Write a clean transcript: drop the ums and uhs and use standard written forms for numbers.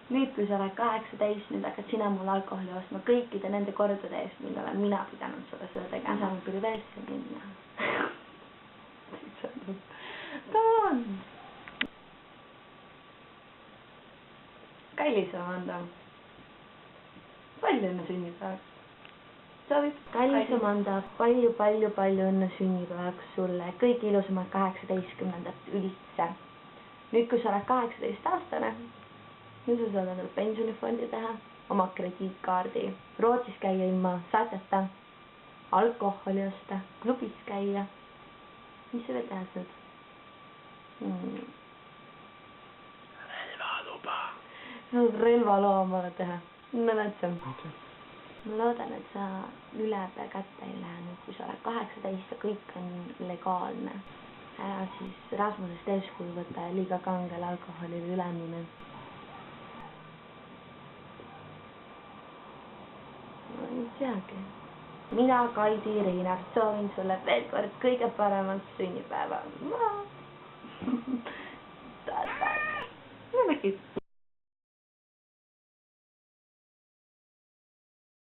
Nüüd, kui sa oled 18, nüüd hakkad sina mulle alkoholi ostma kõikide nende kordade eest, mille olen mina pidanud sulle seda tegema. Saan perversse minna. Come on! Kallis Amanda. Palju õnne sünnipäevaks. Soovid? Kallis Amanda, palju õnne sünnipäevaks sulle. Kõik ilusamad 18. üldse. Nüüd, kui sa oled 18 aastane, nüüd sa saad endale pensionifondi teha, oma krediitkaardi, Rootsis käia ilma säteta, alkoholi osta, klubis käia. Mis sa veel teha saad? Relvaluba. Relvaloa omale teha. Mäletad sa? Ma loodan, et sa ülepea kätte ei lähe nüüd, kui sa oled 18 ja kõik on legaalne. Ära siis Rasmusest eeskuju võtta ja liiga kangel alkoholile üle mine. Ma ei teagi. Mina, Kaidi Riinart, soovin sulle veel kord kõige paremat sünnipäeva.